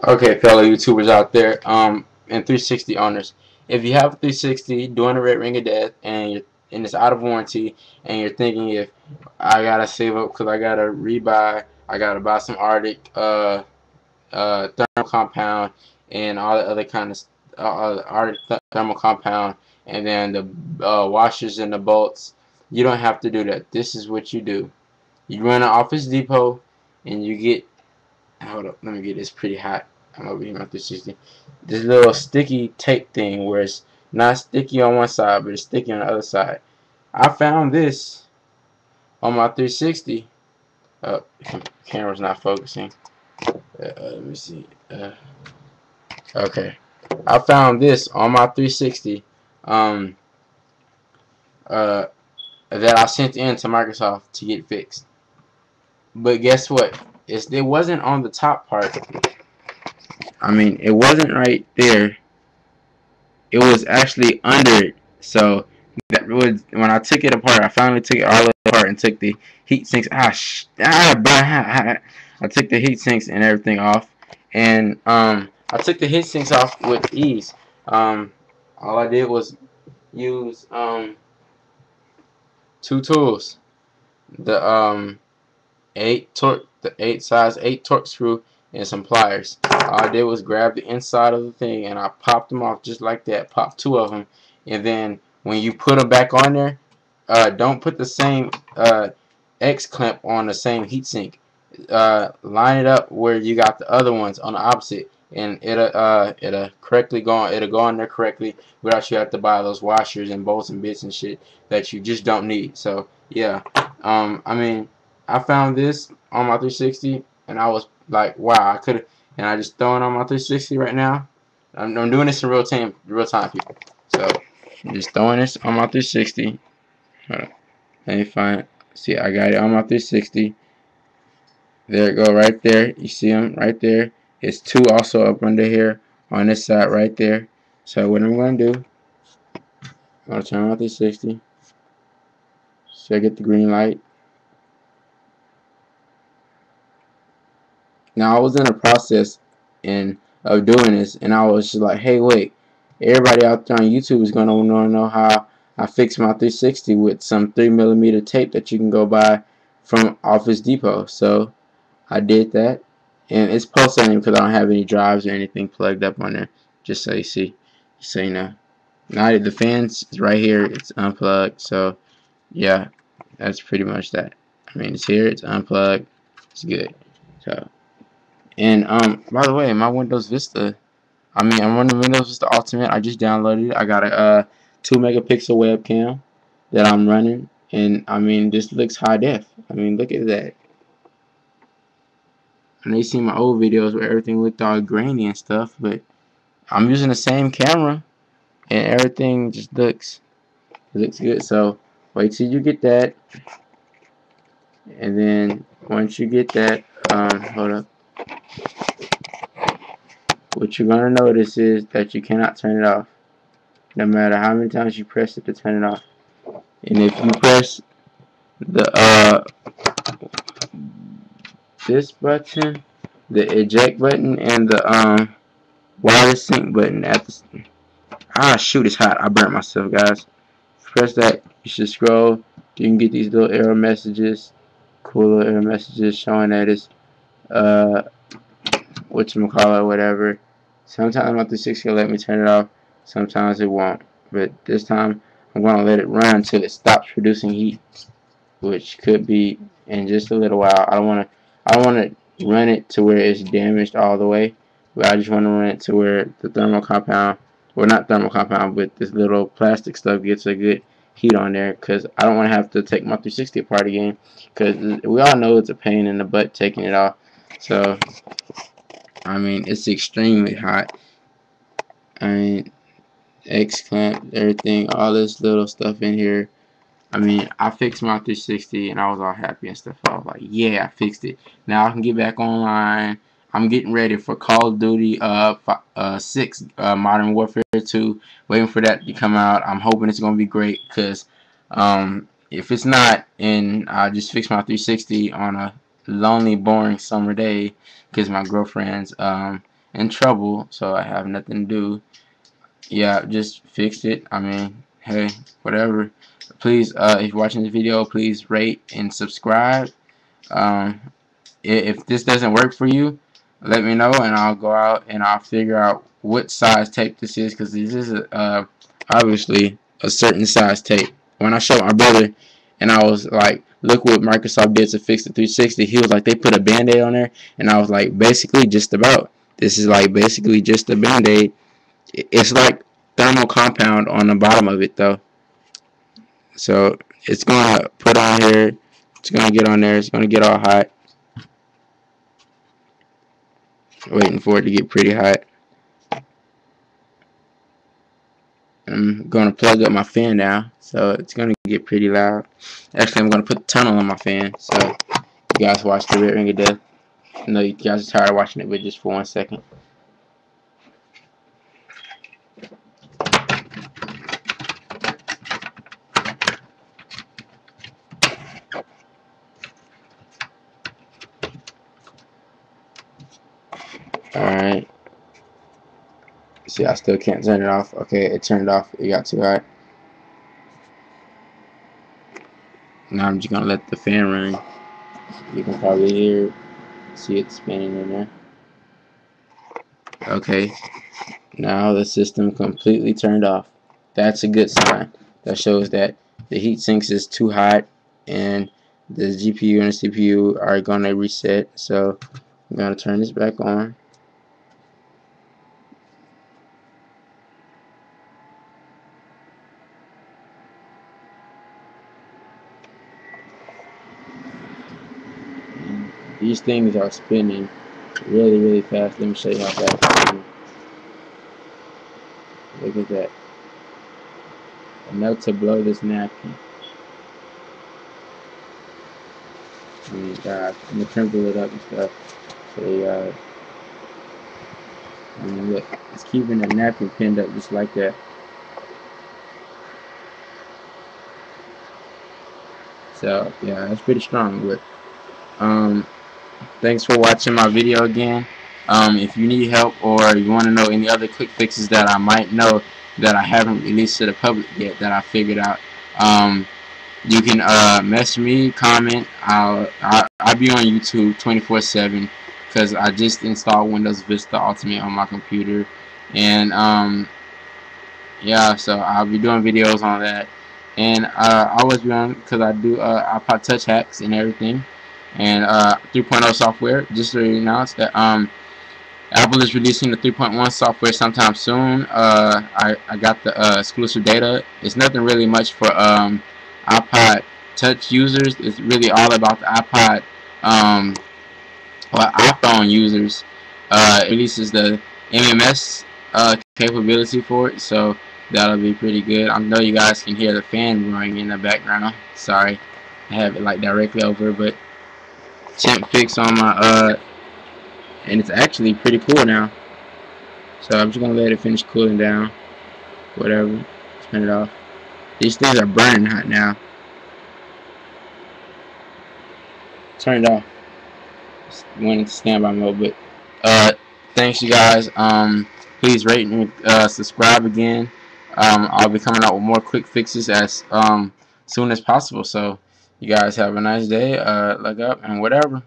Okay, fellow YouTubers out there, and 360 owners. If you have a 360 doing the red ring of death and it's out of warranty, and you're thinking if I gotta save up because I gotta rebuy, I gotta buy some Arctic thermal compound and all the other kind of Arctic thermal compound, and then the washers and the bolts. You don't have to do that. This is what you do. You run an Office Depot, and you get. Hold up, let me get this pretty hot. I'm over here on 360. This little sticky tape thing where it's not sticky on one side, but it's sticky on the other side. I found this on my 360. Camera's not focusing. Let me see. Okay. I found this on my 360 um, that I sent in to Microsoft to get fixed. But guess what? It wasn't on the top part. I mean, it wasn't right there. It was actually under it. So that was when I took it apart. I finally took it all apart and took the heat sinks. I took the heat sinks and everything off, and I took the heat sinks off with ease. All I did was use two tools. The 8 torque screw and some pliers. All I did was grab the inside of the thing and I popped them off just like that. Popped 2 of them, and then when you put them back on there, don't put the same X clamp on the same heatsink. Line it up where you got the other ones on the opposite, and it'll correctly go on. It'll go on there correctly without you have to buy those washers and bolts and bits and shit that you just don't need. So yeah, I mean, I found this on my 360 and I was like, wow, I could have, and I just throw it on my 360 right now. I'm doing this in real time, people. So I'm just throwing this on my 360. Hold on. Let me find. See, I got it on my 360. There it go, right there. You see them right there. It's 2 also up under here on this side right there. So what I'm gonna do, I'm gonna turn on my 360. So I get the green light. Now I was in a process of doing this, and I was just like, hey, wait, everybody out there on YouTube is gonna want to know how I fix my 360 with some 3mm tape that you can go buy from Office Depot. So I did that, and it's pulsating because I don't have any drives or anything plugged up on there. Just so you see, so you know. Now the fans is right here, it's unplugged. So yeah, that's pretty much that. I mean, it's here, it's unplugged, it's good. So. And by the way, my Windows Vista, I'm running Windows Vista Ultimate. I just downloaded it. I got a 2-megapixel webcam that I'm running, and I mean, this looks high def. I mean, look at that. And they see my old videos where everything looked all grainy and stuff, but I'm using the same camera, and everything just looks good. So wait till you get that, and then once you get that, hold up. What you're going to notice is that you cannot turn it off, no matter how many times you press it to turn it off. And if you press the this button, the eject button, and the wireless sync button at the shoot, it's hot. I burnt myself, guys. Press that. You should scroll. You can get these little error messages, cool little error messages showing that it's whatchamacallit, whatever. Sometimes my 360 will let me turn it off, sometimes it won't. But this time I'm going to let it run until it stops producing heat, which could be in just a little while. I don't want to run it to where it's damaged all the way, but I just want to run it to where the thermal compound, well, not thermal compound, but this little plastic stuff gets a good heat on there, because I don't want to have to take my 360 apart again, because we all know it's a pain in the butt taking it off. So I mean, it's extremely hot. I mean, X clamp, everything, all this little stuff in here. I mean, I fixed my 360 and I was all happy and stuff. I was like, yeah, I fixed it. Now I can get back online. I'm getting ready for Call of Duty 6 Modern Warfare 2. Waiting for that to come out. I'm hoping it's going to be great, because if it's not, and I just fixed my 360 on a lonely, boring summer day because my girlfriend's in trouble, so I have nothing to do. Yeah, just fixed it. I mean, hey, whatever. Please, if you're watching this video, please rate and subscribe. Um, if this doesn't work for you, let me know, and I'll go out and I'll figure out what size tape this is, because this is obviously a certain size tape. When I showed my brother and I was like, look what Microsoft did to fix the 360, he was like, they put a band-aid on there, and I was like, basically just about. This is like basically just a band-aid. It's like thermal compound on the bottom of it though. So it's gonna put on here, it's gonna get on there, it's gonna get all hot. Waiting for it to get pretty hot. I'm going to plug up my fan now, so it's going to get pretty loud. Actually, I'm going to put the tunnel on my fan, so you guys watch the ring of death. I know you guys are tired of watching it, but just for 1 second. Alright. See, I still can't turn it off. Okay, it turned off. It got too hot. Now I'm just going to let the fan run. You can probably hear it. See it spinning in there. Okay. Now the system completely turned off. That's a good sign. That shows that the heat sinks is too hot and the GPU and the CPU are going to reset. So I'm going to turn this back on. And these things are spinning really, really fast. Let me show you how fast it's spinning. Look at that. Enough to blow this napkin. I mean, God, I'm going to crinkle it up and stuff. So, I mean, look, it's keeping the napkin pinned up just like that. So, yeah, that's pretty strong. But, thanks for watching my video again. If you need help or you want to know any other quick fixes that I might know that I haven't released to the public yet that I figured out, you can message me, comment. I'll be on YouTube 24/7 because I just installed Windows Vista Ultimate on my computer, and yeah, so I'll be doing videos on that, and I always be on because I do iPod Touch hacks and everything, and 3.0 software. Just to announce that Apple is releasing the 3.1 software sometime soon. I got the exclusive data. It's nothing really much for iPod Touch users. It's really all about the iPod or iPhone users. It releases the MMS capability for it, so that'll be pretty good. I know you guys can hear the fan roaring in the background. Sorry, I have it like directly over, but temp fix on my and it's actually pretty cool now. So I'm just gonna let it finish cooling down. Whatever. Turn it off. These things are burning hot now. Turn it off. Went into standby mode, but thanks you guys. Please rate and subscribe again. I'll be coming out with more quick fixes as soon as possible. So you guys have a nice day. Look up and whatever.